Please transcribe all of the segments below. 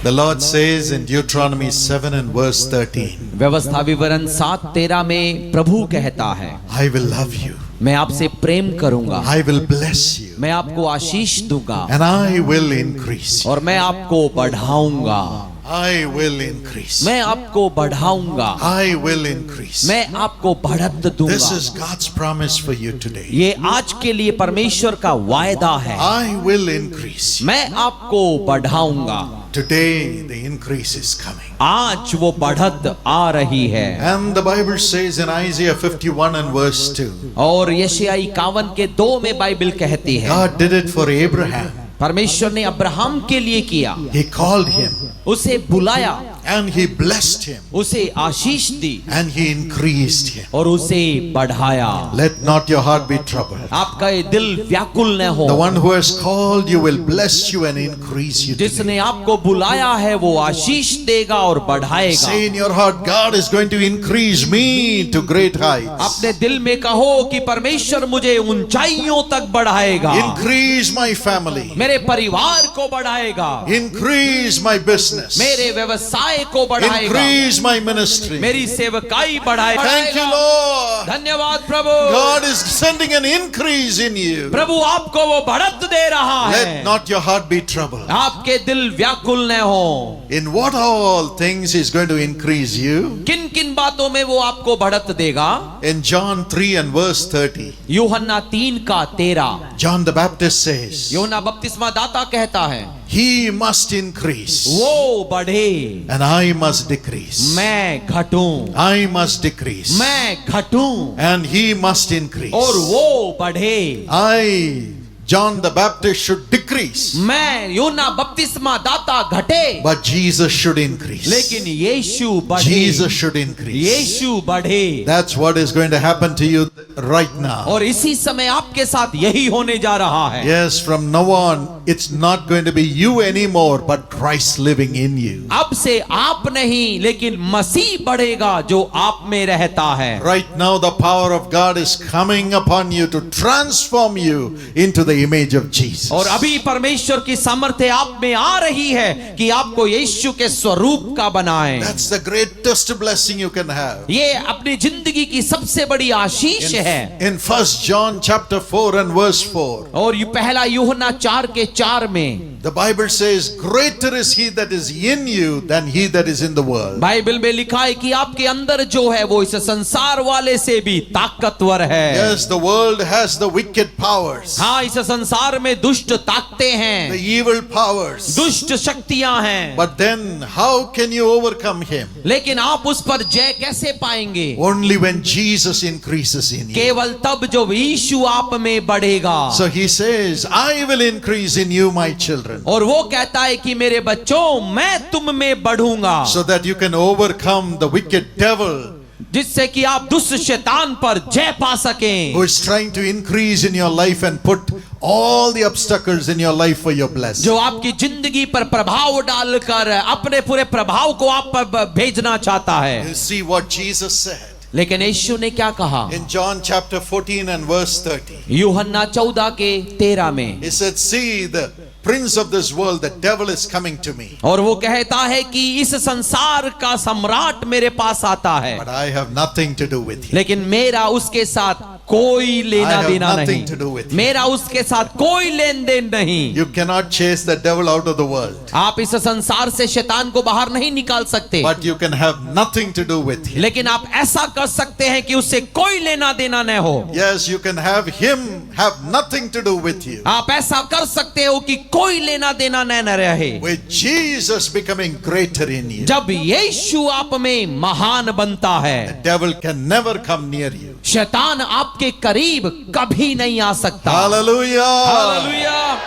The Lord says in Deuteronomy 7 and verse 13, व्यवस्था विवरण 7:13 में प्रभु कहता है, I will love you, मैं आपसे प्रेम करूंगा, I will bless you, मैं आपको आशीष दूंगा and I will increase you. और मैं आपको बढ़ाऊंगा। I will increase. मैं आपको बढ़ाऊंगा, I will increase. मैं आपको बढ़त दूंगा। This is God's promise for you today. ये आज के लिए परमेश्वर का वायदा है। I will increase. मैं आपको बढ़ाऊंगा। Today the increase is coming. आज वो बढ़त आ रही है। And the Bible says in Isaiah 51 and verse 2, और यशायाह 51 के 2 में बाइबल कहती है, God did it for Abraham. परमेश्वर ने अब्राहम के लिए किया, He called him उसे बुलाया, and he blessed him उसे आशीष दी and he increased him. और उसे बढ़ाया। Let not your heart be troubled. आपका ये दिल व्याकुल न हो। The one who has called you will bless you and increase you today. जिसने आपको बुलाया है वो आशीष देगा और बढ़ाएगा। Say in your heart, God is going to increase me to great heights. अपने दिल में कहो कि परमेश्वर मुझे ऊंचाइयों तक बढ़ाएगा। Increase my family. मेरे परिवार को बढ़ाएगा। Increase my business. मेरे व्यवसाय को बढ़ाएगा। Increase my ministry. मेरी सेवकाई बढ़ाएगा। Thank you, Lord. धन्यवाद प्रभु। God is sending an increase in you. प्रभु आपको वो बढ़त दे रहा है। Let not your heart be troubled. आपके दिल व्याकुल न हो। In what all things He is going to increase you? किन किन बातों में वो आपको बढ़त देगा? In John 3 and verse 30, यूहन्ना 3:13, John the Baptist says, यूहन्ना बपतिस्मा दाता कहता है, He must increase वो बढ़े, and I must decrease. मैं घटूं, I must decrease मैं घटूं and He must increase. और वो बढ़े। I, John the Baptist, should decrease, मैं यूहन्ना बपतिस्मा दाता घटे, but Jesus should increase. लेकिन यीशु बढ़े। Jesus should increase. यीशु बढ़े। That's what is going to happen to you right now. और इसी समय आपके साथ यही होने जा रहा है। Yes, from now on, it's not going to be you anymore, but Christ living in you. अब से आप नहीं लेकिन मसीह बढ़ेगा जो आप में रहता है। Right now, the power of God is coming upon you to transform you into the image of Jesus. और अभी परमेश्वर की सामर्थ्य आप में आ रही है कि आपको यीशु के स्वरूप का बनाए। That's the greatest blessing you can have. ये अपनी जिंदगी की सबसे बड़ी आशीष है। In 1 John chapter 4 and verse 4, और ये पहला यूहन्ना 4:4 में the Bible says, greater is He that is in you than he that is in the world. Bible में लिखा है कि आपके अंदर जो है वो इस संसार वाले से भी ताकतवर है। Yes, the world has the wicked powers, हाँ, इस संसार में दुष्ट ताकतें हैं, the evil powers. दुष्ट शक्तियां हैं। But then how can you overcome him? लेकिन आप उस पर जय कैसे पाएंगे? Only when Jesus increases in you. केवल तब जो यीशु आप में बढ़ेगा। So He says, I will increase in you, my children, और वो कहता है कि मेरे बच्चों मैं तुम में बढ़ूंगा, so that you can overcome the wicked devil जिससे कि आप दुष्ट शैतान पर जय पा सकें, who is trying to increase in your life and put all the obstacles in your life for your blessing. जो आपकी जिंदगी पर प्रभाव डालकर अपने पूरे प्रभाव को आप पर भेजना चाहता है। You see what Jesus said लेकिन यीशु ने क्या कहा? in John chapter 14 and verse 30. यूहन्ना 14:13 में He said, see, the prince of this world, the devil, is coming to me, और वो कहता है कि इस संसार का सम्राट मेरे पास आता है, but I have nothing to do with him. लेकिन मेरा उसके साथ कोई लेना देना nothing नहीं। to do with it. मेरा उसके साथ कोई लेन देन नहीं। You cannot chase the devil out of the world, आप इस संसार से शैतान को बाहर नहीं निकाल सकते, but you can have nothing to do with him. लेकिन आप ऐसा कर सकते हैं कि उससे कोई लेना देना न हो। Yes, you can have him have nothing to do with you. आप ऐसा कर सकते हो कि कोई लेना देना न रहे। With Jesus becoming greater in you, जब यीशु आप में महान बनता the है, devil can never come near you. शैतान आपके करीब कभी नहीं आ सकता। Hallelujah! Hallelujah!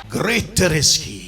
Greater is He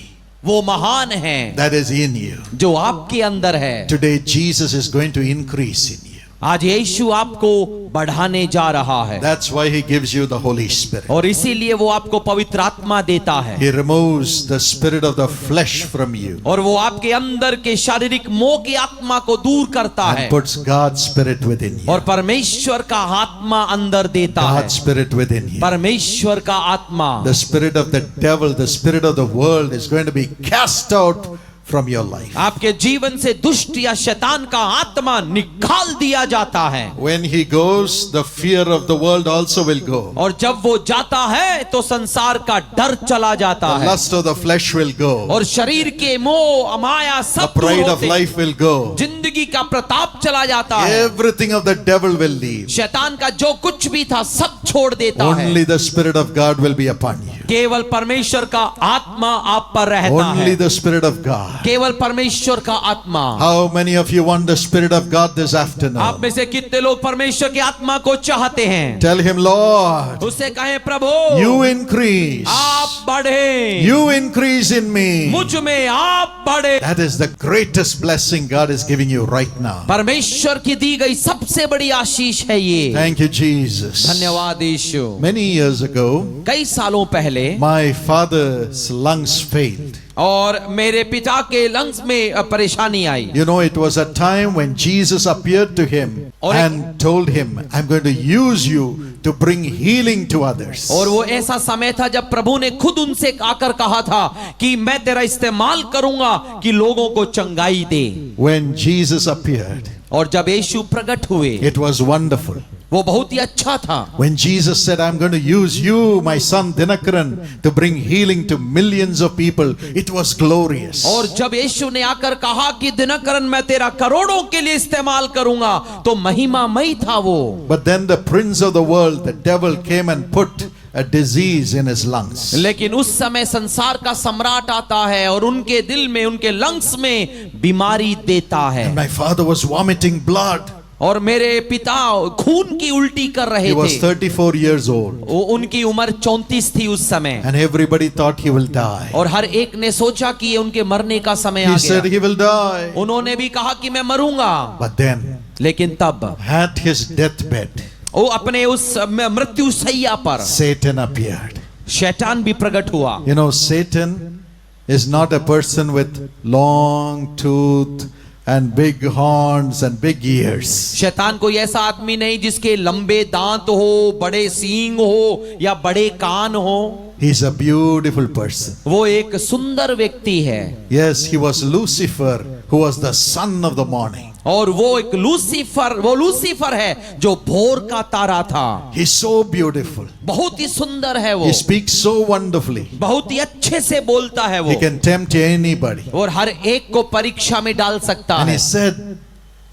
वो महान है that is in you. जो आपके अंदर है। Today Jesus is going to increase in you. आज यीशु आपको बढ़ाने जा रहा है, That's why He gives you the Holy Spirit. और इसीलिए वो आपको पवित्र आत्मा देता है, He removes the spirit of the flesh from you और वो आपके अंदर के शारीरिक मोह की आत्मा को दूर करता है and puts God's spirit within you. और परमेश्वर का आत्मा अंदर देता है। God's spirit within you. परमेश्वर का आत्मा, The spirit of the devil, the spirit of the world is going to be cast out from your life. आपके जीवन से दुष्ट या शैतान का आत्मा निकाल दिया जाता है। When he goes, the fear of the world also will go. और जब वो जाता है तो संसार का डर चला जाता The है, lust of the flesh will go. और शरीर के मोह अमाया The सब दूर pride of होते, life will go. जिंदगी का प्रताप चला जाता है, Everything of the devil will leave. शैतान का जो कुछ भी था सब छोड़ देता है। Only the Spirit of God will be upon you. केवल परमेश्वर का आत्मा आप पर रहता Only है, the Spirit of God. केवल परमेश्वर का आत्मा। How many of you want the Spirit of God this आप afternoon? में से कितने लोग परमेश्वर की आत्मा को चाहते हैं? Tell him, Lord, उससे कहें, प्रभु you increase. आप बढ़े, You increase in me. मुझ में आप बढ़े। That is the greatest blessing God is giving you right now. परमेश्वर की दी गई सबसे बड़ी आशीष है ये। Thank you, Jesus. धन्यवाद यीशु। Many years ago, कई सालों पहले my father's lungs failed. और मेरे पिता के लंग्स में परेशानी आई। You know, it was a time when Jesus appeared to him और and told him, I'm going to use you to bring healing to others. और वो ऐसा समय था जब प्रभु ने खुद उनसे आकर कहा था कि मैं तेरा इस्तेमाल करूंगा कि लोगों को चंगाई दे। When Jesus appeared, और जब यीशु प्रकट हुए it was wonderful. वो बहुत ही अच्छा था। When Jesus said, I'm going to use you, my son Dinakaran, to bring healing to millions of people, it was glorious. और जब यीशु ने आकर कहा कि दिनकरन मैं तेरा करोड़ों के लिए इस्तेमाल करूंगा, तो महिमामय था वो। But then the prince of the world, the devil, came and put a disease in his lungs. लेकिन उस समय संसार का सम्राट आता है और उनके दिल में, उनके लंग्स में बीमारी देता है। And my father was vomiting blood. और मेरे पिता खून की उल्टी कर रहे He was थे। 34 years old. उनकी उम्र 34 थी उस समय, And everybody thought he will die. और हर एक ने सोचा कि ये उनके मरने का समय आ He said गया। he will die. उन्होंने भी कहा कि मैं मरूंगा। But then, लेकिन तब at his deathbed, वो अपने उस मृत्यु सैया पर Satan appeared. शैतान भी प्रकट हुआ। You know, Satan is not a person with long tooth and big horns and big ears. शैतान कोई ऐसा आदमी नहीं जिसके लंबे दांत हो, बड़े सींग हो या बड़े कान हो। He is a beautiful person. वो एक सुंदर व्यक्ति है। Yes, he was Lucifer, who was the son of the morning. और वो एक लूसीफर है जो भोर का तारा था। He's so beautiful. बहुत ही सुंदर है वो, He speaks so wonderfully. बहुत ही अच्छे से बोलता है वो, He can tempt anybody. और हर एक को परीक्षा में डाल सकता And है। he said,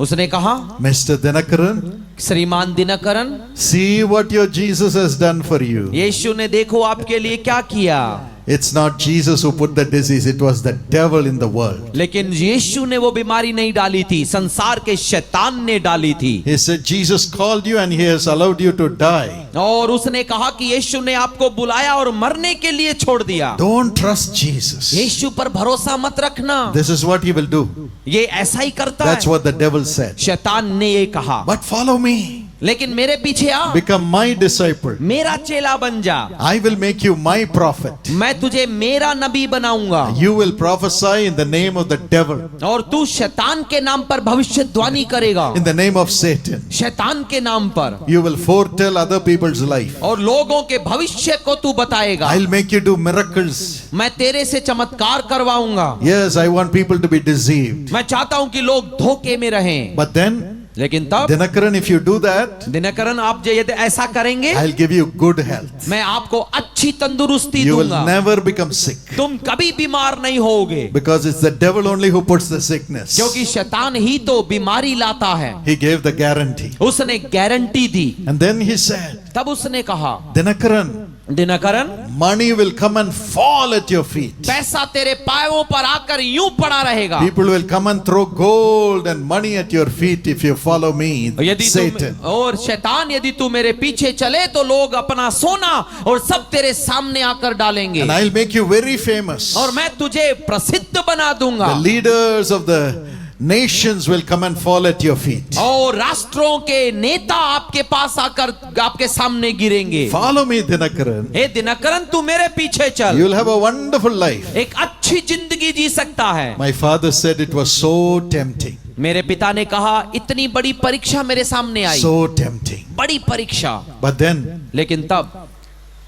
उसने कहा, Mr. Dinakaran, श्रीमान Dinakaran, see what your Jesus has done for you. यीशु ने देखो आपके लिए क्या किया। It's not Jesus who put the disease, it was the devil in the world. लेकिन यीशु ने वो बीमारी नहीं डाली थी, संसार के शैतान ने डाली थी। He said, Jesus called you and he has allowed you to die. और उसने कहा कि यीशु ने आपको बुलाया और मरने के लिए छोड़ दिया। Don't trust Jesus. यीशु पर भरोसा मत रखना, This is what he will do. ये ऐसा ही करता That's है। what the devil said. शैतान ने ये कहा, But follow me. लेकिन मेरे पीछे आ, Become my disciple. मेरा चेला बन जा, I will make you my prophet. मैं तुझे मेरा नबी बनाऊंगा, You will prophesy in the name of the devil, और तू शैतान के नाम पर भविष्यवाणी करेगा, in the name of Satan. शैतान के नाम पर, You will foretell other people's life. और लोगों के भविष्य को तू बताएगा। I'll make you do miracles. मैं तेरे से चमत्कार करवाऊंगा। Yes, I want people to be deceived. मैं चाहता हूं कि लोग धोखे में रहें। But then, लेकिन तब Dinakaran, if you do that, Dinakaran आप यदि ऐसा करेंगे, I'll give you good health. मैं आपको अच्छी तंदुरुस्ती You will दूंगा, never become sick. तुम कभी बीमार नहीं होगे, Because it's the devil only who puts the sickness. क्योंकि शैतान ही तो बीमारी लाता है। He gave the guarantee. उसने guarantee the. And then he said, तब उसने कहा, Dinakaran, Dinakaran, money will come and fall at your feet. पैसा तेरे पायों पर आकर यूं पड़ा रहेगा। People will come and throw gold and money at your feet if you follow me, यदि Satan. और शैतान, यदि तू मेरे पीछे चले तो लोग अपना सोना और सब तेरे सामने आकर डालेंगे, And I'll make you very famous. और मैं तुझे प्रसिद्ध बना दूंगा। The leaders of the nations will come and fall at your feet. और राष्ट्रों के नेता आपके पास आकर आपके सामने गिरेंगे। Follow me, Dinakaran. हे दिनकरन, तू मेरे पीछे चल, You'll have a wonderful life. एक अच्छी जिंदगी जी सकता है। My father said it was so tempting. मेरे पिता ने कहा, इतनी बड़ी परीक्षा मेरे सामने आई, So tempting. बड़ी परीक्षा। But then लेकिन तब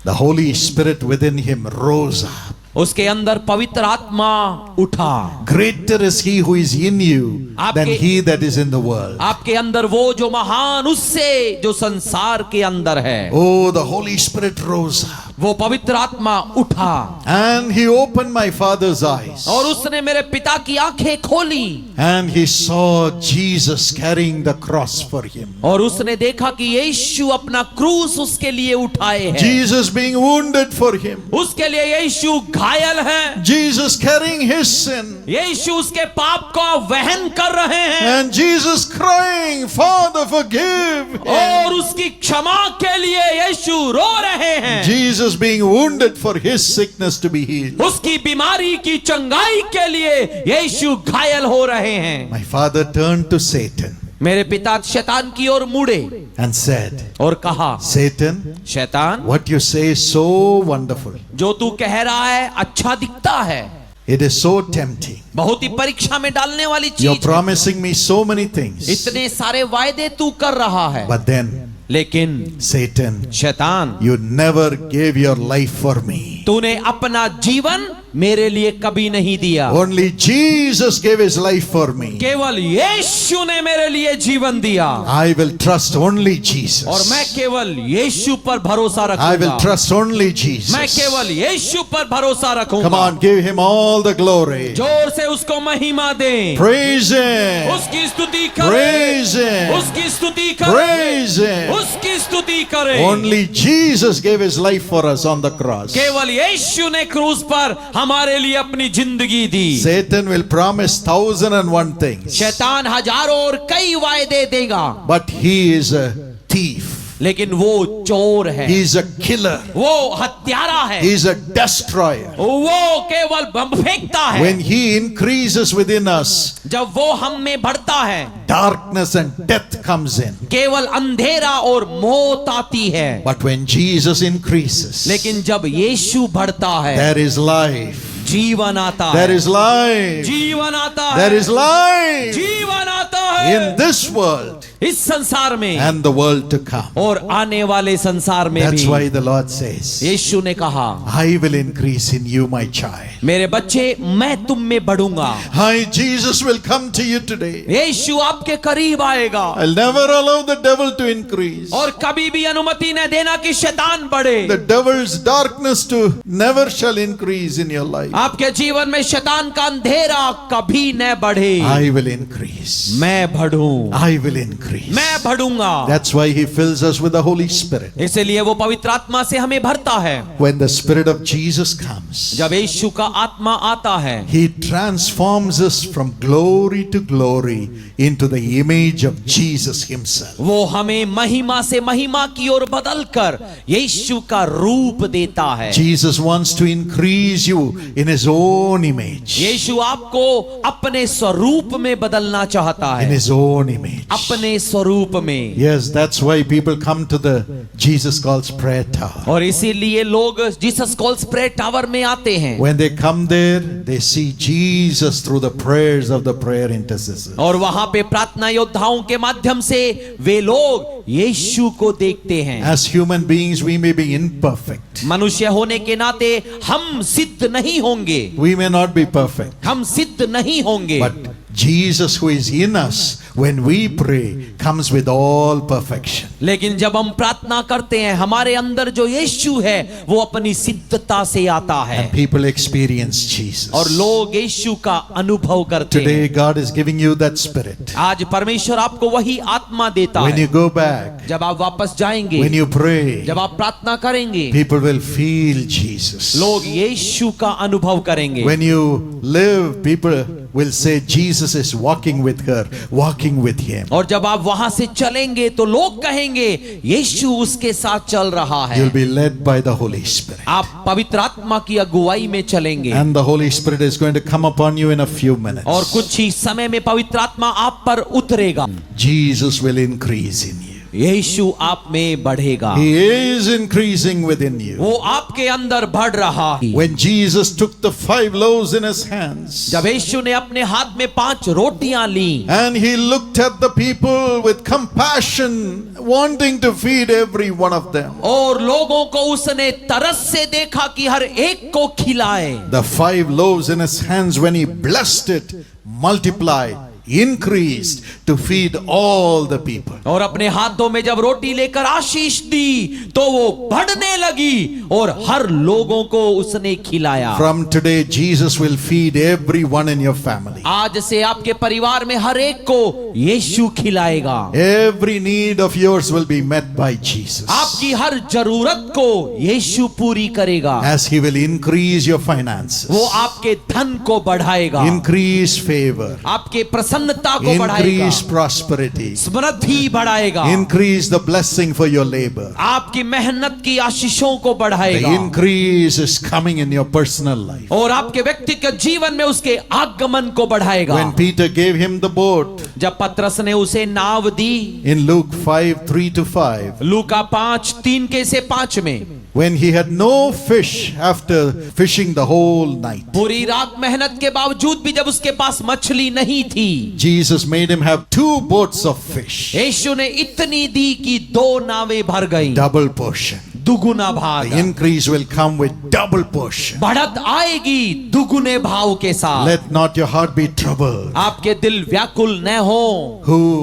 the Holy Spirit within him rose up. उसके अंदर पवित्र आत्मा उठा। Greater is he who is in you than आपके- he that is in the world. आपके अंदर वो जो महान उससे जो संसार के अंदर है। Oh, the Holy Spirit rose up वो पवित्र आत्मा उठा and he opened my father's eyes. और उसने मेरे पिता की आंखें खोली And he saw Jesus carrying the cross for him. और उसने देखा कि यीशु अपना क्रूस उसके लिए उठाए हैं। Jesus being wounded for him. उसके लिए यीशु घायल है। Jesus carrying his sin. यीशु उसके पाप को वहन कर रहे हैं And Jesus crying, Father, forgive. और उसकी क्षमा के लिए यीशु रो रहे हैं। Jesus being wounded for his sickness to be healed. उसकी बीमारी की चंगाई के लिए यीशु घायल हो रहे हैं। My father turned to Satan मेरे पिता शैतान की ओर मुड़े and said, और कहा, Satan, शैतान, what you say is so wonderful. जो तू कह रहा है अच्छा दिखता है, It is so tempting. बहुत ही परीक्षा में डालने वाली You're चीज, promising me so many things. इतने सारे वायदे तू कर रहा है, But then, लेकिन Satan, शैतान, you never gave your life for me. तूने अपना जीवन मेरे लिए कभी नहीं दिया। Only Jesus gave his life for me. केवल यीशु ने मेरे लिए जीवन दिया I will trust only और Jesus. मैं केवल यीशु पर भरोसा I will रखूंगा। trust only मैं Jesus. केवल यीशु पर भरोसा Come रखूंगा। on, give him all the glory. जोर से उसको महिमा दे, Praise him. उसकी स्तुति करे, Praise him. उसकी स्तुति करे, Praise him. उसकी स्तुति करे। Only Jesus gave his life for us on the cross. केवल यीशु ने क्रूस पर हमारे लिए अपनी जिंदगी दी। Satan will promise 1,001 things, शैतान हजारों और कई वायदे देगा, but he is a thief. लेकिन वो चोर है, He is a killer. वो हत्यारा है, He is a destroyer. वो केवल बम फेंकता है। When he increases within us, जब वो हम में बढ़ता है, darkness and death comes in. केवल अंधेरा और मौत आती है। But when Jesus increases, लेकिन जब यीशु बढ़ता है, there is life. जीवन आता There है, is life. जीवन आता है, There is life जीवन आता है in this world इस संसार में and the world to come. और आने वाले संसार में That's भी। why the Lord says, यीशु ने कहा, I will increase in you, my child. मेरे बच्चे, मैं तुम में बढ़ूंगा। Hi, Jesus will come to you today. यीशु आपके करीब आएगा I'll never allow the devil to increase. और कभी भी अनुमति न देना कि शैतान बढ़े। The devil's darkness to never shall increase in your life. आपके जीवन में शैतान का अंधेरा कभी न बढ़े। I will increase. मैं बढ़ूं, I will increase. मैं बढ़ूंगा। That's why he fills us with the Holy Spirit. इसलिए वो पवित्र आत्मा से हमें भरता है। When the Spirit of Jesus comes, जब यीशु का आत्मा आता है, he transforms us from glory to glory into the image of Jesus himself. वो हमें महिमा से महिमा की ओर बदलकर यीशु का रूप देता है। Jesus wants to increase you in his own image. यीशु आपको अपने स्वरूप में बदलना चाहता In है, his own image. अपने स्वरूप में। Yes, that's why people come to the Jesus Calls Prayer Tower. और इसीलिए लोग जीसस कॉल्स प्रेयर टावर में आते हैं When they come there, they see Jesus through the prayers of the prayer intercessors. और वहां पे प्रार्थना योद्धाओं के माध्यम से वे लोग यीशु को देखते हैं। As human beings, we may be imperfect. मनुष्य होने के नाते हम सिद्ध नहीं होंगे, We may not be perfect. हम सिद्ध नहीं होंगे, But Jesus who is in us, when we pray, comes with all perfection. लेकिन जब हम प्रार्थना करते हैं, हमारे अंदर जो यीशु है वो अपनी सिद्धता से आता है And people experience Jesus. और लोग यीशु का अनुभव करते हैं। Today, God is giving you that Spirit. आज परमेश्वर आपको वही आत्मा देता When है। you go back, जब आप वापस जाएंगे, when you pray, जब आप प्रार्थना करेंगे, people will feel Jesus. लोग यीशु का अनुभव करेंगे। When you live, people will say Jesus is walking with her, walking with him. और जब आप वहां से चलेंगे तो लोग कहेंगे यीशु उसके साथ चल रहा है। You'll be led by the Holy Spirit. आप पवित्र आत्मा की अगुवाई में चलेंगे And the Holy Spirit is going to come upon you in a few minutes. और कुछ ही समय में पवित्र आत्मा आप पर उतरेगा। Jesus will increase in you. यीशु आप में बढ़ेगा। He is increasing within you. वो आपके अंदर बढ़ रहा है। When Jesus took the 5 loaves in his hands जब यीशु ने अपने हाथ में 5 रोटियां ली and he looked at the people with compassion, wanting to feed every one of them. और लोगों को उसने तरस से देखा कि हर एक को खिलाए। The 5 loaves in his hands, when he blessed it, multiplied, increased to feed all the people. और अपने हाथों में जब रोटी लेकर आशीष दी तो वो बढ़ने लगी और हर लोगों को उसने खिलाया। From today, Jesus will feed everyone in your family. आज से आपके परिवार में हर एक को यीशु खिलाएगा। Every need of yours will be met by Jesus. आपकी हर जरूरत को यीशु पूरी करेगा। As he will increase your finances, वो आपके धन को बढ़ाएगा, increase favor, आपके प्रसन्नता को बढ़ाएगा, increase prosperity, समृद्धि बढ़ाएगा, increase the blessing for your labor. आपकी मेहनत की आशीषों को The बढ़ाएगा। increase is coming in your personal life. और आपके व्यक्तिगत जीवन में उसके आगमन को बढ़ाएगा। When Peter gave him the boat जब पतरस ने उसे नाव दी in Luke 5:3-5, लूका 5:3 से 5 में, when he had no fish after fishing the whole night, पूरी रात मेहनत के बावजूद भी जब उसके पास मछली नहीं थी, Jesus made him have 2 boats of fish, यीशु ने इतनी दी कि 2 नावें भर गई। double portion. दुगुना भाग, The increase will come with double portion. बढ़त आएगी दुगुने भाव के साथ। Let not your heart be troubled. आपके दिल व्याकुल न हो।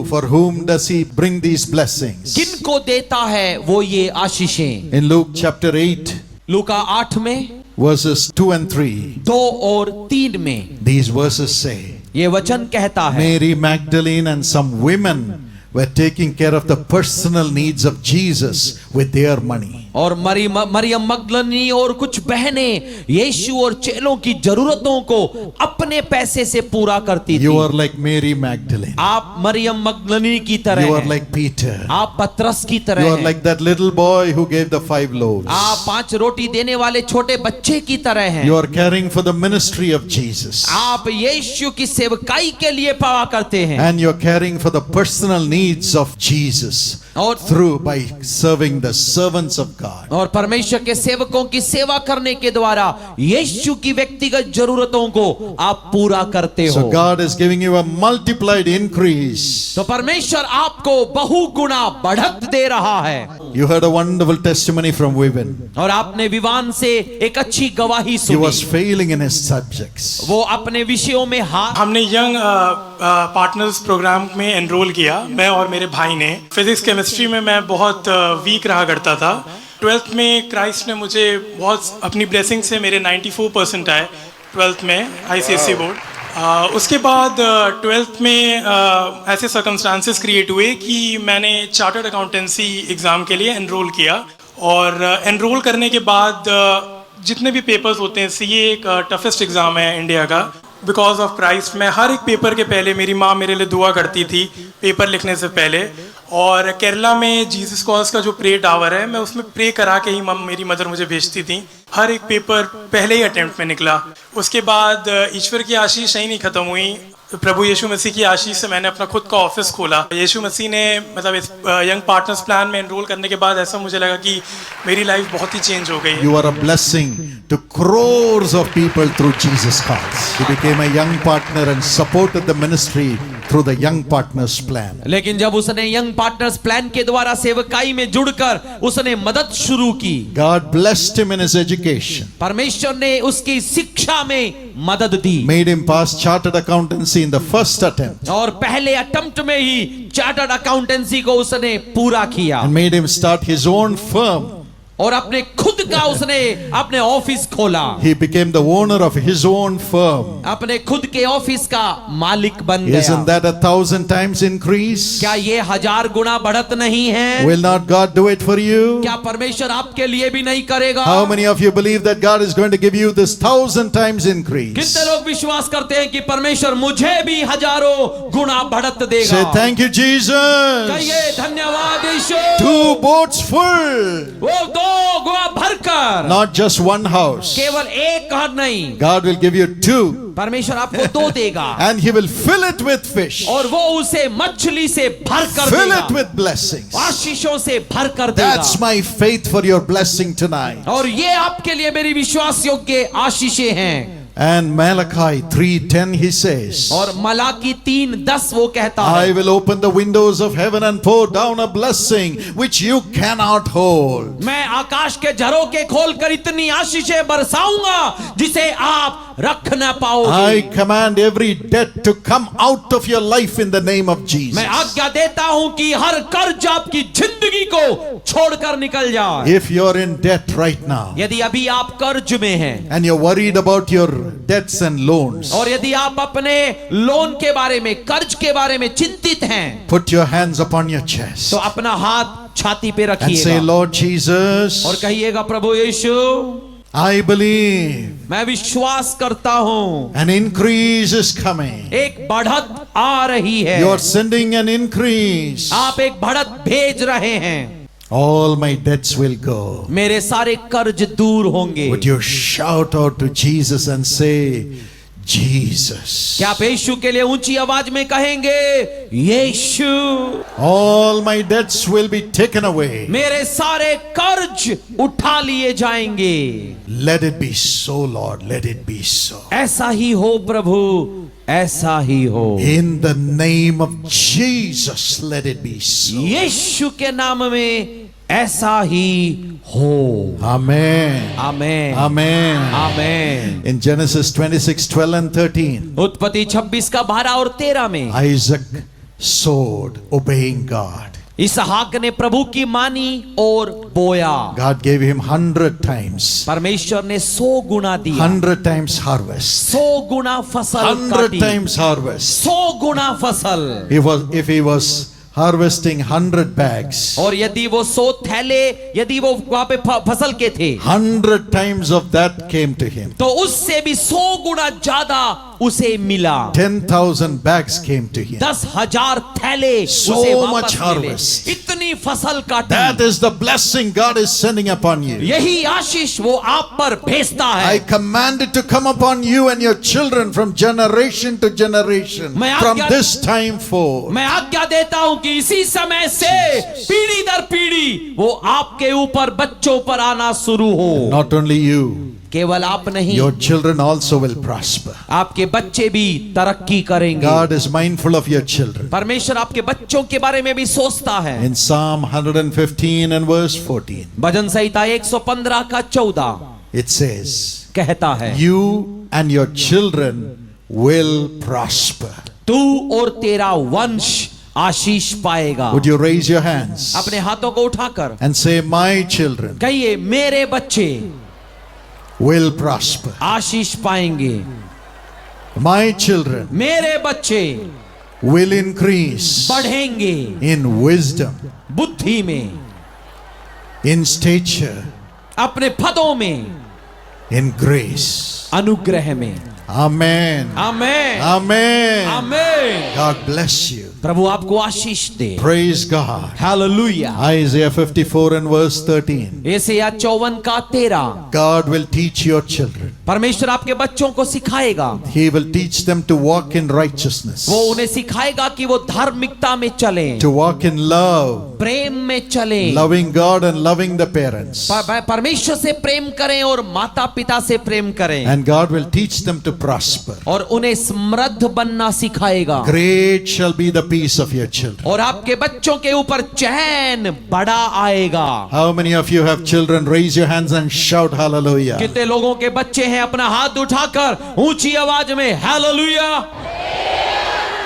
For whom does he bring these blessings? किनको देता है वो ये आशीषें? In Luke chapter 8, लूका 8 में verses 2 and 3, 2 और 3 में these verses say, ये वचन कहता है, Mary Magdalene and some women were taking care of the personal needs of Jesus with their money. और मरियम मगदलिनी और कुछ बहनें यीशु और चेलों की जरूरतों को अपने पैसे से पूरा करती थी। You are like Mary Magdalene. आप मरियम मगदलिनी की तरह You are हैं। like Peter. आप पतरस की तरह You are हैं। like that little boy who gave the 5 loaves. आप 5 रोटी देने वाले छोटे बच्चे की तरह हैं। You are caring for the ministry of Jesus. आप यीशु की सेवकाई के लिए पवा करते हैं And you are caring for the personal needs of Jesus और through by serving the servants of God. और परमेश्वर के सेवकों की सेवा करने के द्वारा यीशु की व्यक्तिगत जरूरतों को आप पूरा करते हो। So God is giving you a multiplied increase. तो परमेश्वर आपको बहुगुना बढ़त दे रहा है। You heard a wonderful testimony from Vivian. और आपने विवान से एक अच्छी गवाही He was सुनी। failing in his subjects. वो अपने विषयों में हमने यंग पार्टनर्स प्रोग्राम में एनरोल किया, मैं और मेरे भाई ने। फिजिक्स केमिस्ट्री में मैं बहुत वीक रहा करता था। 12th में क्राइस्ट ने मुझे बहुत अपनी ब्लेसिंग से मेरे 94% आए 12th में ICSE बोर्ड। उसके बाद 12th में ऐसे सर्कमस्टांसेस क्रिएट हुए कि मैंने चार्टर्ड अकाउंटेंसी एग्ज़ाम के लिए एनरोल किया। और एनरोल करने के बाद जितने भी पेपर्स होते हैं, CA एक टफेस्ट एग्ज़ाम है इंडिया का। बिकॉज ऑफ क्राइस्ट मैं हर एक पेपर के पहले, मेरी माँ मेरे लिए दुआ करती थी पेपर लिखने से पहले। और केरला में जीसस कॉज का जो प्रे टावर है, मैं उसमें प्रे करा के ही मेरी मदर मुझे भेजती थी। हर एक पेपर पहले ही अटेम्प्ट में निकला। उसके बाद ईश्वर की आशीष ही नहीं ख़त्म हुई। प्रभु यीशु मसीह की आशीष से मैंने अपना खुद का ऑफिस खोला। यीशु मसीह ने मतलब इस यंग पार्टनर्स प्लान में एनरोल करने के बाद ऐसा मुझे लगा कि मेरी लाइफ बहुत ही चेंज हो गई। You are a blessing to crores of people through Jesus Christ. He became a young partner and supported the ministry through the young partners plan. लेकिन जब उसने यंग पार्टनर्स प्लान के द्वारा सेवकाई में जुड़कर उसने मदद शुरू की, God blessed him in his education. परमेश्वर ने उसकी शिक्षा में मदद दी। Made him pass chartered accountancy in the first attempt. और पहले अटेम्प्ट में ही चार्टर्ड अकाउंटेंसी को उसने पूरा किया। And made him start his own firm. और अपने खुद का उसने अपने ऑफिस खोला। He became the owner of his own firm. अपने खुद के ऑफिस का मालिक बन Isn't गया। that 1,000 times increase? क्या ये 1000 गुना बढ़त नहीं है? Will not God do it for you? क्या परमेश्वर आपके लिए भी नहीं करेगा? How many of you believe that God is going to give you this 1,000 times increase? कितने लोग विश्वास करते हैं कि परमेश्वर मुझे भी हजारों गुना बढ़त देगा? Say thank you, Jesus. कहिए धन्यवाद यीशु। 2 boats full. वो 2 गुना भरकर, not just one house. केवल एक घर नहीं, God will give you 2, परमेश्वर आपको 2 देगा, and He will fill it with fish, और वो उसे मछली से भर कर fill देगा, it with blessings. आशीषों से भर कर देगा। That's my faith for your blessing tonight. और ये आपके लिए मेरी विश्वास योग्य आशीषें हैं। And Malachi 3:10 he says, और मलाकी 3:10 वो कहता I है, will open the windows of heaven and pour down a blessing which you cannot hold. मैं आकाश के झरोखे खोलकर इतनी आशीषें बरसाऊंगा जिसे आप रख न पाओगे। I command every debt to come out of your life in the name of Jesus. मैं आज्ञा देता हूं कि हर कर्ज आपकी जिंदगी को छोड़कर निकल जाए। If you're in debt right now यदि अभी आप कर्ज में हैं, and you're worried about your debts and loans, और यदि आप अपने लोन के बारे में, कर्ज के बारे में चिंतित हैं, put your hands upon your chest तो अपना हाथ छाती पे and say, रखिएगा Lord Jesus, और कहिएगा, प्रभु यीशु, I believe मैं विश्वास करता हूं an increase is coming. एक बढ़त आ रही है, You're sending an increase. आप एक बढ़त भेज रहे हैं, All my debts will go. मेरे सारे कर्ज दूर होंगे। Would you shout out to Jesus and say, Jesus? क्या आप यीशु के लिए ऊंची आवाज में कहेंगे, यीशु, All my debts will be taken away. मेरे सारे कर्ज उठा लिए जाएंगे। Let it be so, Lord. Let it be so. ऐसा ही हो प्रभु, ऐसा ही हो। In the name of Jesus, let it be so. यीशु के नाम में ऐसा ही हो। Amen. Amen, Amen. Amen. In Genesis 26:12 and 13, उत्पत्ति 26 का 12 और 13 में Isaac sowed, obeying God. इसहाक ने प्रभु की मानी और बोया। God gave him 100 times. परमेश्वर ने 100 गुना दिया, 100 times harvest. 100 गुना फसल 100 काटी, times harvest. 100 गुना फसल। If he was harvesting 100 bags, और यदि वो 100 थैले, यदि वो वहां पे फसल के थे, 100 times of that came to him. तो उससे भी 100 गुना ज्यादा उसे मिला। 10,000 bags came to him. 10,000 थैले So उसे much वापस harvest. मिले। इतनी फसल काटी। That is the blessing God is sending upon you. यही आशीष वो आप पर भेजता I है। command it to come upon you and your children from generation to generation, मैं from आज्ञा- this time forth. मैं आज्ञा देता हूं कि इसी समय से पीढ़ी दर पीढ़ी वो आपके ऊपर, बच्चों पर आना शुरू हो। Not only you, केवल आप नहीं, your children also will prosper. आपके बच्चे भी तरक्की करेंगे। God is mindful of your children. परमेश्वर आपके बच्चों के बारे में भी सोचता है। In Psalm 115 and verse 14, भजन संहिता 115 का 14 it says, कहता है, you and your children will prosper. तू और तेरा वंश आशीष पाएगा। Would you raise your hands अपने हाथों को उठाकर and say, my children कहिए, मेरे बच्चे will prosper. आशीष पाएंगे। My children मेरे बच्चे will increase बढ़ेंगे in wisdom, बुद्धि में, in stature, अपने पदों में, in grace. अनुग्रह में। Amen. Amen, Amen. Amen. God bless you. प्रभु आपको आशीष दे। Praise God. Hallelujah. Isaiah 54 and verse 13. यशायाह 54 का 13, God will teach your children. परमेश्वर आपके बच्चों को सिखाएगा। He will teach them to walk in righteousness, वो उन्हें सिखाएगा कि वो धार्मिकता में चलें, to walk in love, प्रेम में चलें, loving God and loving the parents. परमेश्वर से प्रेम करें और माता पिता से प्रेम करें, And God will teach them to prosper. और उन्हें समृद्ध बनना सिखाएगा। Great shall be the peace of your children. और आपके बच्चों के ऊपर चैन बड़ा आएगा। How many of you have children? Raise your hands and shout hallelujah. कितने लोगों के बच्चे हैं? अपना हाथ उठाकर ऊंची आवाज में hallelujah.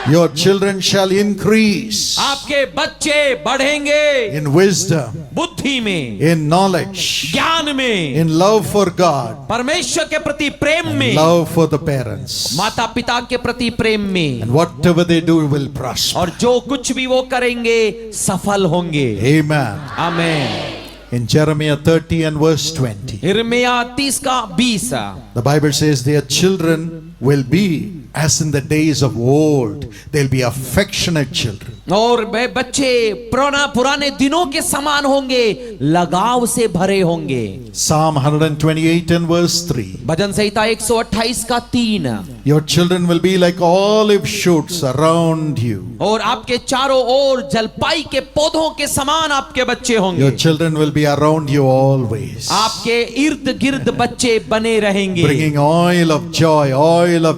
Your children shall increase आपके बच्चे बढ़ेंगे in wisdom, बुद्धि में, in knowledge, ज्ञान में, in love for God, परमेश्वर के प्रति प्रेम में, love for the parents. माता पिता के प्रति प्रेम में, And whatever they do will prosper. और जो कुछ भी वो करेंगे सफल होंगे। Amen. Amen. In Jeremiah 30 and verse 20, यिर्मयाह 30 का 20, the Bible says their children will be As in the days of old, they'll be affectionate children. और वे बच्चे पुराने दिनों के समान होंगे, लगाव से भरे होंगे। Psalm 128 and verse 3. भजन संहिता 128 का 3। Your children will be like olive shoots around you. और आपके चारों ओर जलपाई के पौधों के समान आपके बच्चे होंगे। Your children will be around you always, आपके इर्द गिर्द बच्चे बने रहेंगे, bringing oil of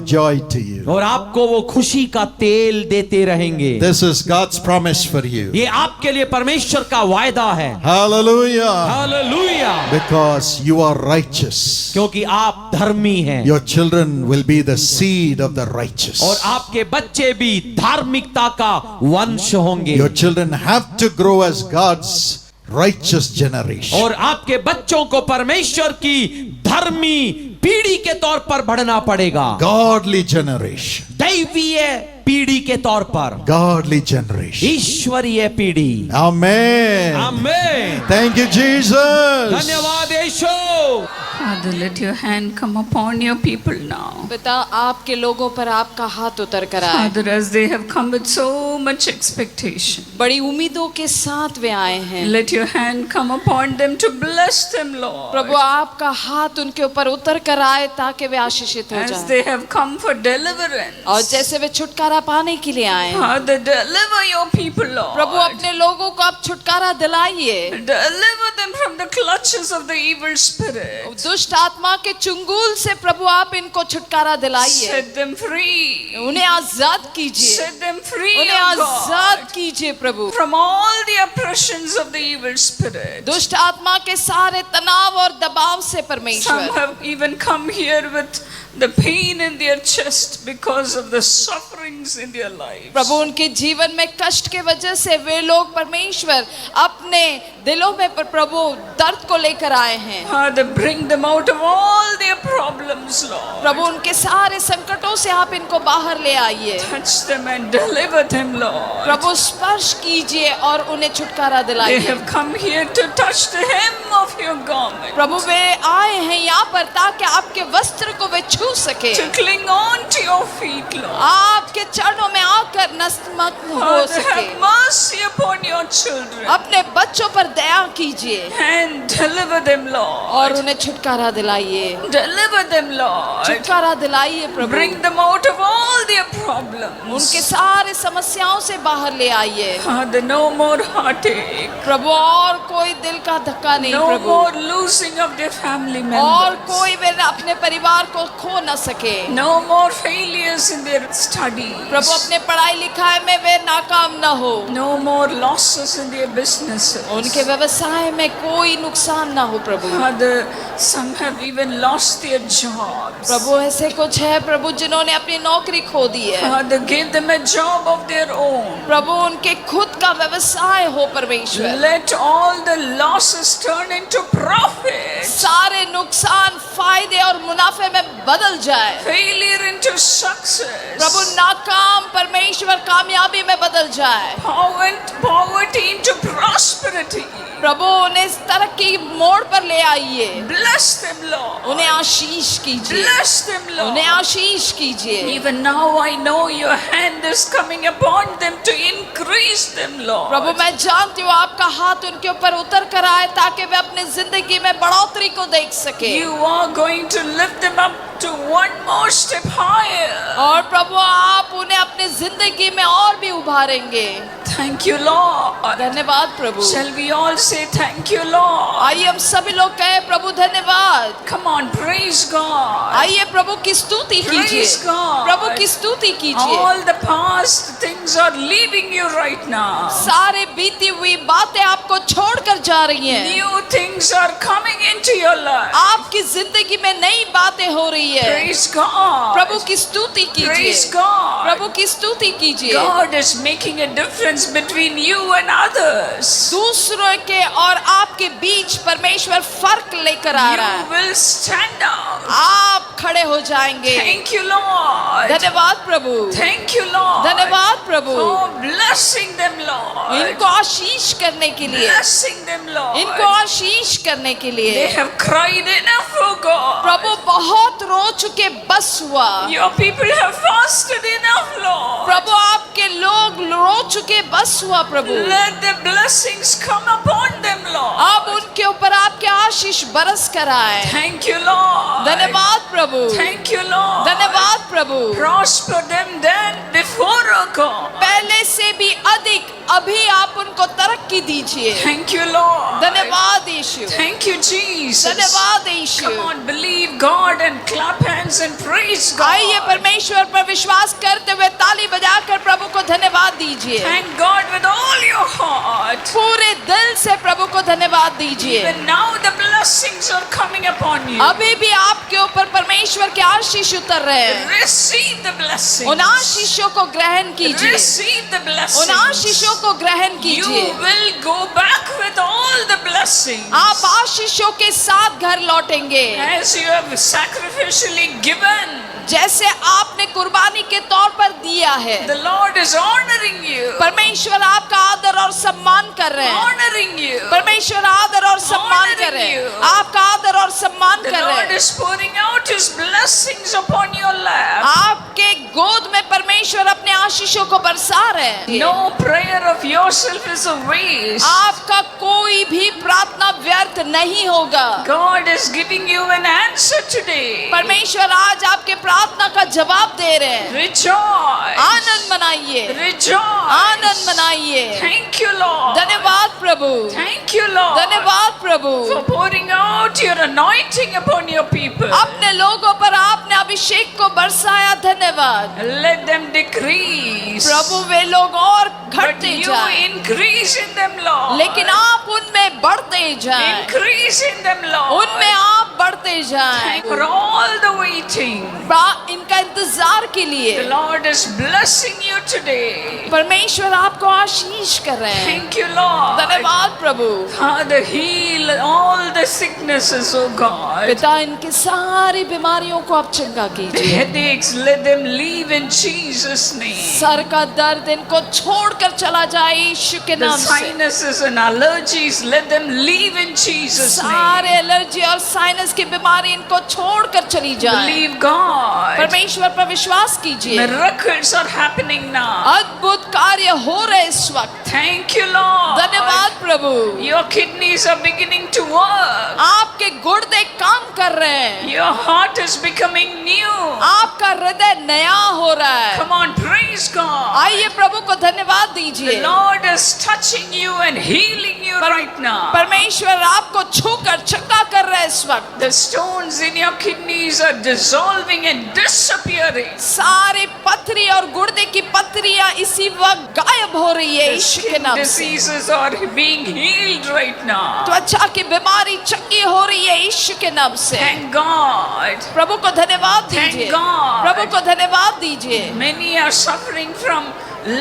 joy to you. और आपको वो खुशी का तेल देते रहेंगे। This is God's promise for you. ये आपके लिए परमेश्वर का वायदा है। Hallelujah. Hallelujah. Because you are righteous. क्योंकि आप धर्मी हैं, Your children will be the seed of the righteous. और आपके बच्चे भी धार्मिकता का वंश होंगे। Your children have to grow as God's righteous generation. और आपके बच्चों को परमेश्वर की धर्मी पीढ़ी के तौर पर बढ़ना पड़ेगा। Godly generation. दैवीय पीढ़ी के तौर पर, Godly generation. ईश्वरीय पीढ़ी। Amen. आमीन। Thank you, Jesus. धन्यवाद यीशु। Father, let your hand come upon your people now. पिता आपके लोगों पर आपका हाथ उतर कर आए। Father, as they have come with so much expectation, बड़ी उम्मीदों के साथ वे आए हैं। let your hand come upon them to bless them, Lord. प्रभु आपका हाथ उनके ऊपर उतर कर आए ताकि वे आशीषित हो As जाएं। they have come for deliverance, और जैसे वे छुटकारा पाने के लिए आए हैं, Father, deliver your people, Lord. प्रभु अपने लोगों को आप छुटकारा दिलाइए। Deliver them from the clutches of the evil spirit. दुष्ट आत्मा के चुंगुल से प्रभु आप इनको छुटकारा दिलाइए। Set them free. उन्हें आजाद कीजिए। Set them free, उन्हें O God, आजाद कीजिए प्रभु, from all the oppressions of the evil spirit. दुष्ट आत्मा के सारे तनाव और दबाव से Some परमेश्वर। have even come here with the pain in their chest because of the sufferings in their lives. प्रभु उनके जीवन में कष्ट के वजह से वे लोग परमेश्वर अपने दिलों में पर प्रभु दर्द को लेकर आए हैं। Father, bring them out of all their problems, Lord. प्रभु उनके सारे संकटों से आप इनको बाहर ले आइए। Touch them and deliver them, Lord. प्रभु स्पर्श कीजिए और उन्हें छुटकारा They दिलाइए। have come here to touch the hem of your garment, प्रभु वे आए हैं यहाँ पर ताकि आपके वस्त्र को वे छू सके, to cling on to your feet, Lord. आपके चरणों में आकर नतमस्तक हो Father, सके। have mercy upon your children अपने बच्चों पर दया कीजिए and deliver them, और Lord. उन्हें छुटकारा दिलाइए। Deliver them, Lord. छुटकारा दिलाइए प्रभु, Bring them out of all their problems. उनके सारे समस्याओं से बाहर ले आइए। Father, no more heartache. प्रभु और कोई दिल का धक्का नहीं No Prabhu, more losing of their family और members. कोई वे अपने परिवार को खो न सके। No more failures in their studies. प्रभु अपने पढ़ाई लिखाई में वे नाकाम न हो, No more losses in their businesses. उनके व्यवसाय में कोई नुकसान न हो प्रभु। Father, some have even lost their jobs. प्रभु ऐसे कुछ है प्रभु जिन्होंने अपनी नौकरी खो दी है। Father, give them a job of their own. प्रभु उनके खुद का व्यवसाय हो परमेश्वर। Let all the losses turn into profit. सारे नुकसान फायदे और मुनाफे में बदल जाए। Failure into success. प्रभु नाकाम परमेश्वर कामयाबी में बदल जाए। Poverty into prosperity. प्रभु उन्हें इस तरक्की मोड़ पर ले आइए। Bless them, Lord. उन्हें आशीष कीजिए, Bless them, Lord. उन्हें आशीष कीजिए। Even now I know your hand is coming upon them to increase them, Lord. प्रभु मैं जानती हूँ आपका हाथ उनके ऊपर उतर कर आए ताकि वे अपनी जिंदगी में बढ़ोतरी को देख सके। You are going to lift them up to one more step higher. और प्रभु आप उन्हें अपनी जिंदगी में और भी उभारेंगे। Thank you, Lord. धन्यवाद प्रभु। Shall we all say thank you, Lord? आइए हम सभी लोग कहें प्रभु धन्यवाद। Come on, praise God. आइए प्रभु की स्तुति कीजिए, Praise God. प्रभु की स्तुति कीजिए। All the past things are leaving you right now. सारे बीती हुई बातें आपको छोड़कर जा रही हैं। New things are coming into your life. आपकी जिंदगी में नई बातें हो रही है। Praise God. प्रभु की स्तुति कीजिए, Praise God. प्रभु की स्तुति कीजिए। God is making a difference between you and others. दूसरों के और आपके बीच परमेश्वर फर्क लेकर आ रहा You है। will stand out. आप खड़े हो जाएंगे। Thank you, Lord. धन्यवाद प्रभु, Thank you, Lord. धन्यवाद प्रभु। For blessing them, Lord. इनको आशीष करने के लिए, Blessing them, Lord. इनको आशीष करने के They लिए। have cried enough, oh God. प्रभु बहुत रो चुके, बस हुआ। Your people have fasted enough, Lord. प्रभु आपके लोग रो चुके, बस हुआ प्रभु। Let the blessings come upon them, Lord. अब उनके ऊपर आपके आशीष बरस कर आए। Thank you, Lord. धन्यवाद प्रभु, Thank you, Lord. धन्यवाद प्रभु। Prosper them then before, O God. पहले से भी अधिक अभी आप उनको तरक्की दीजिए। Thank you, Lord. धन्यवाद यीशु, Thank you, Jesus. धन्यवाद यीशु। Come on, believe God and clap hands and praise God. आइए परमेश्वर पर विश्वास करते हुए ताली बजाकर प्रभु को धन्यवाद दीजिए। Thank God with all your heart. पूरे दिल से प्रभु को धन्यवाद दीजिए। Even now the blessings are coming upon you. अभी भी आपके ऊपर परमेश्वर के आशीष उतर रहे हैं। Receive the blessings. उन आशीषों को ग्रहण कीजिए, Receive the उन blessings. आशीषों को ग्रहण You कीजिए। will go back with all the blessings. आप आशीषों के साथ घर लौटेंगे। As you have sacrificially given, जैसे आपने कुर्बानी के तौर पर दिया है, the Lord is honoring you. परमेश्वर आपका आदर और सम्मान कर रहे हैं। Honoring you. परमेश्वर आदर और सम्मान कर रहे हैं, आपका आदर और सम्मान The कर रहे Lord हैं। is pouring out His blessings upon your lap. आपके गोद में परमेश्वर अपने आशीषों को बरसा रहे हैं। No prayer of yourself is a waste. आपका कोई भी प्रार्थना व्यर्थ नहीं होगा। God is giving you an answer today. परमेश्वर आज आपके प्रार्थना का जवाब दे रहे हैं। Rejoice. Anand मनाइए, Rejoice. Anand मनाइए। Thank you, Lord. धन्यवाद प्रभु, Thank you, Lord. धन्यवाद प्रभु। For pouring out your anointing upon your people. अपने लोगों पर आपने अभिषेक को बरसाया, धन्यवाद Let them decrease. प्रभु। वे लोग और But घटते you जाएं, increase in them, Lord. लेकिन आप उनमें बढ़ते जाएं, Increase in them, Lord. उनमें आप बढ़ते जाएं। For all the waiting. इनका इंतजार के The लिए Lord is blessing you today. परमेश्वर आपको आशीष कर रहे हैं। Thank you, Lord. धन्यवाद प्रभु। Father, heal all the sicknesses, oh God. पिता इनकी सारी बीमारियों को आप चंगा कीजिए। Headaches, let them leave in Jesus' name. Sir का दर्द इनको छोड़कर चला जाए यीशु के The नाम से। sinuses and allergies, let them leave in Jesus' name. सारे एलर्जी और साइनस की बीमारी इनको छोड़कर चली जाए। Believe God. परमेश्वर पर विश्वास कीजिए। Miracles are happening now. अद्भुत कार्य हो रहे इस वक्त। Thank you, Lord. धन्यवाद प्रभु। Your kidneys are beginning to work. आपके गुर्दे काम कर रहे हैं, Your heart is becoming new. आपका हृदय नया हो रहा है। Come on, praise God. आइए प्रभु को धन्यवाद The दीजिए। Lord is touching you and healing you right now. परमेश्वर आपको छूकर चंगा कर रहे हैं इस वक्त। The stones in your kidneys are dissolving and disappearing. सारी पथरी और गुर्दे की पथरियां इसी वक्त गायब हो रही है The यीशु के skin नाम से। diseases are being healed right now. त्वचा की बीमारी चंगी हो रही है यीशु के नाम से। Thank God. प्रभु को धन्यवाद Thank दीजिए, God. प्रभु को धन्यवाद दीजिए। Many are suffering from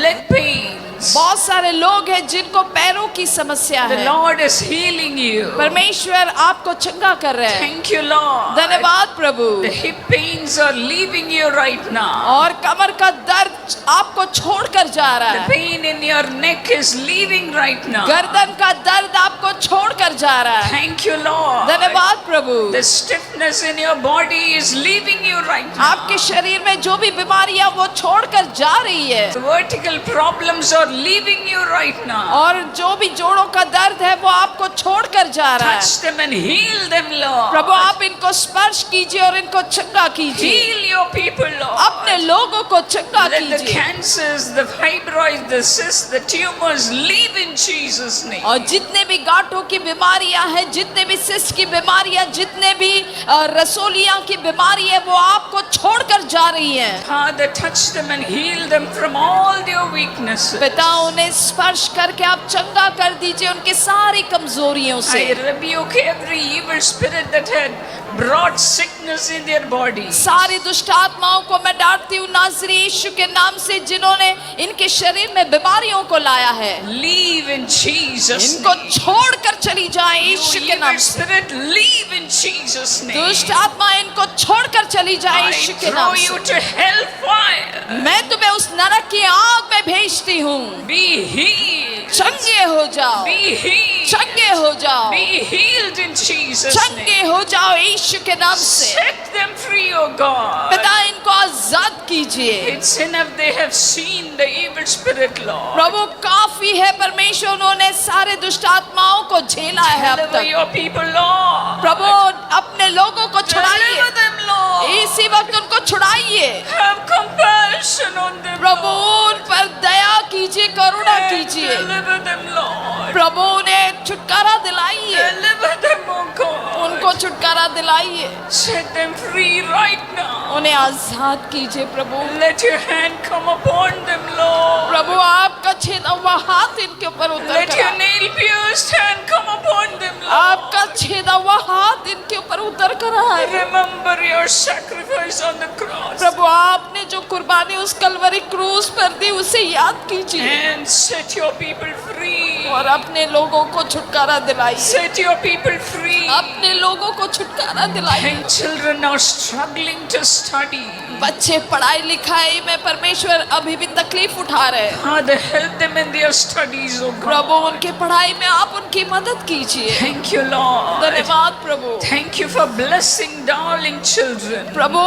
leg pains. बहुत सारे लोग हैं जिनको पैरों की समस्या The है। Lord is healing you. परमेश्वर आपको चंगा कर रहे हैं। Thank you, Lord. धन्यवाद प्रभु। The hip pains are leaving you right now. और कमर का दर्द आपको छोड़कर जा रहा The है। pain in your neck is leaving right now. गर्दन का दर्द आपको छोड़कर जा रहा है। Thank you, Lord. धन्यवाद प्रभु। The stiffness in your body is leaving you right now. आपके शरीर में जो भी बीमारियां वो छोड़कर जा रही है, The vertical problems are leaving you right now. और जो भी जोड़ों का दर्द है वो आपको छोड़कर जा रहा है। Touch them and heal them, Lord. प्रभु आप इनको स्पर्श कीजिए और इनको चंगा कीजिए। Heal your people, Lord. अपने लोगों को चंगा Let the कीजिए cancers, the fibroids, the cysts, the tumors leave in Jesus' name. और जितने भी गांठों की बीमारियां हैं, जितने भी सिस्ट की बीमारियां, जितने भी रसोलियां की बीमारी है, वो आपको छोड़कर जा रही है। Father, touch them and heal them from all their weaknesses. पिता उन्हें स्पर्श करके आप चंगा कर दीजिए उनकी सारी कमजोरियों से। I rebuke every evil spirit that had brought sickness in their body. सारी दुष्ट आत्माओं को मैं डांटती हूँ नाज़री यीशु के नाम से, जिन्होंने इनके शरीर में बीमारियों को लाया है। Leave in Jesus' इनको name. छोड़कर चली जाए You यीशु के नाम evil से। spirit, leave in Jesus' name. दुष्ट आत्मा इनको छोड़कर चली जाए I यीशु के throw नाम you से। to hellfire. मैं तुम्हें उस नरक की आग में भेजती हूँ। Be healed. चंगे हो जाओ, Be healed. चंगे हो जाओ, Be healed in Jesus' name. चंगे हो जाओ यीशु के नाम से। Set them free, O God. पिता इनको आजाद कीजिए। It's enough they have seen the evil spirit, Lord. प्रभु काफी है परमेश्वर, उन्होंने सारे दुष्ट आत्माओं को झेला है अब Deliver तक। your people, Lord. प्रभु अपने लोगों को छुड़ाइए, Deliver them, Lord. इसी वक्त उनको छुड़ाइए। Have compassion on them, Prabhu Lord. उन पर दया कीजिए, करुणा And कीजिए। deliver them, Lord. प्रभु उन्हें छुटकारा दिलाइए, Deliver them, O God. उनको छुटकारा दिलाइए, Set them free right now. उन्हें आजाद कीजिए प्रभु। Let your hand come upon them, Lord. प्रभु आपका छेदा हुआ हाथ इनके ऊपर उतर Let कर your आए। nail pierced hand come upon them, Lord. आपका छेदा हुआ हाथ इनके ऊपर उतर कर आए। Remember your sacrifice on the cross. प्रभु आपने जो कुर्बानी उस कलवरी क्रूस पर दी उसे याद कीजिए And set your people free. और अपने लोगों को छुटकारा दिलाइए, Set your people free. अपने लोगों को छुटकारा दिलाइए। And children are struggling to study. बच्चे पढ़ाई लिखाई में परमेश्वर अभी भी तकलीफ उठा रहे हैं। Father, help them in their studies, O God. प्रभु उनके पढ़ाई में आप उनकी मदद कीजिए। Thank you, Lord. धन्यवाद प्रभु। Thank you for blessing darling children. प्रभु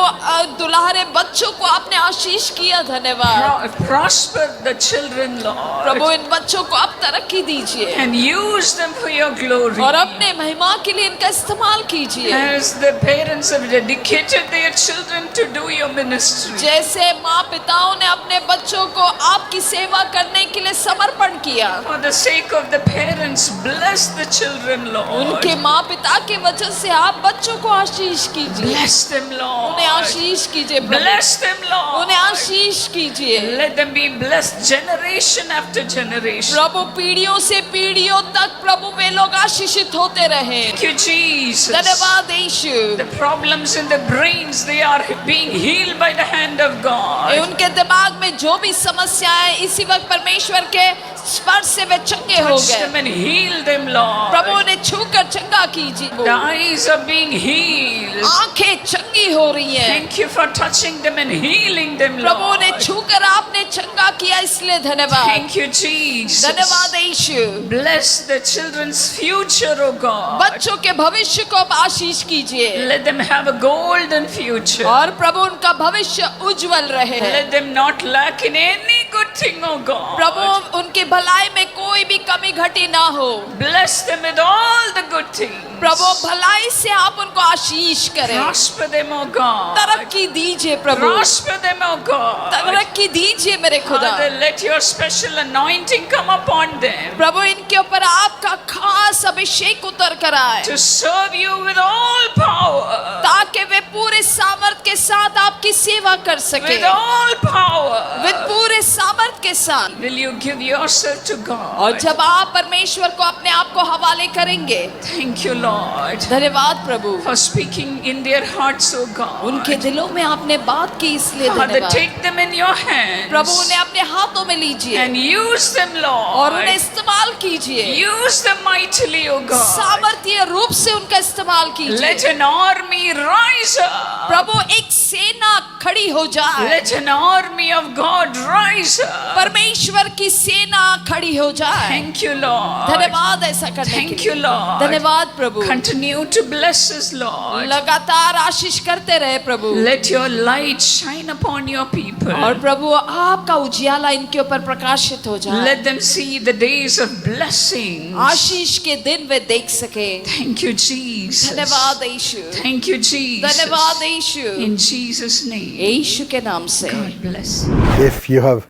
दुल्हारे बच्चों को आपने आशीष किया, धन्यवाद। Prosper the children, Lord. प्रभु इन बच्चों को आप तरक्की दीजिए And use them for your glory. और अपने महिमा के लिए इनका इस्तेमाल कीजिए। As the parents have dedicated their children to do your ministry. जैसे माँ पिताओं ने अपने बच्चों को आपकी सेवा करने के लिए समर्पण किया, For the sake of the parents, bless the children, Lord. उनके माँ पिता के वजह से आप बच्चों को आशीष कीजिए, Bless them, Lord. उन्हें आशीष कीजिए प्रभु, Bless them, Lord. उन्हें आशीष कीजिए Let them be blessed generation after generation. प्रभु। पीढ़ियों से पीढ़ियों तक प्रभु वे लोग आशीषित होते रहे। Thank you, Jesus. धन्यवाद यीशु। The problems in the brains, they are being healed by the hand of ये God. उनके दिमाग में जो भी समस्याएं इसी वक्त परमेश्वर के स्पर्श से वे चंगे हो Touch गए। them and heal them, Lord. प्रभु उन्हें छूकर चंगा कीजिए। The eyes are being healed. आंखें चंगी हो रही हैं। Thank you for touching them and healing them, प्रभु उन्हें Lord. छूकर आपने चंगा किया, इसलिए धन्यवाद। Thank you, Jesus. धन्यवाद यीशु। Bless the children's future, O God. बच्चों के भविष्य को आप आशीष कीजिए Let them have a golden future. और प्रभु उनका भविष्य उज्जवल रहे। Let them not lack in any good thing, O God. प्रभु उनकी भलाई में कोई भी कमी घटी ना हो। Bless them with all the good things. प्रभु भलाई से आप उनको आशीष करें। Prosper them, O God. तरक्की दीजिए प्रभु, Prosper them, O God. तरक्की दीजिए मेरे खुदा। Father, let your special anointing come upon them प्रभु इनके ऊपर आपका खास अभिषेक उतर कर आए to serve you with all power. ताकि वे पूरे सामर्थ के साथ आपकी सेवा कर सके। With all power. वे पूरे सामर्थ के साथ। Will you give yourself to और God? जब आप परमेश्वर को अपने आप को हवाले करेंगे, Thank you, Lord, धन्यवाद प्रभु। for speaking in their hearts, O उनके God. दिलों में आपने बात की, इसलिए Father, धन्यवाद। take them in your Prabhu hands उन्हें अपने हाथों में लीजिए and use them, और उन्हें Lord. इस्तेमाल कीजिए। Use them mightily, O God. सामर्थ्य रूप से उनका इस्तेमाल Let कीजिए। an army rise up. प्रभु एक सेना खड़ी हो जाए, Let an army of God rise up. परमेश्वर की सेना खड़ी हो जाए। Thank you, Lord. धन्यवाद ऐसा करने के Thank you, लिए। Lord. धन्यवाद प्रभु। Continue to bless us, Lord. लगातार आशीष करते रहे प्रभु। Let your light shine upon your people. और प्रभु आपका उजियाला इनके ऊपर प्रकाशित हो जाए। Let them see the days of blessings. आशीष के दिन वे देख सके। Thank you, Jesus. धन्यवाद यीशु। Thank you, Jesus. धन्यवाद यीशु। In Jesus' name. यीशु के नाम से। God bless. If you have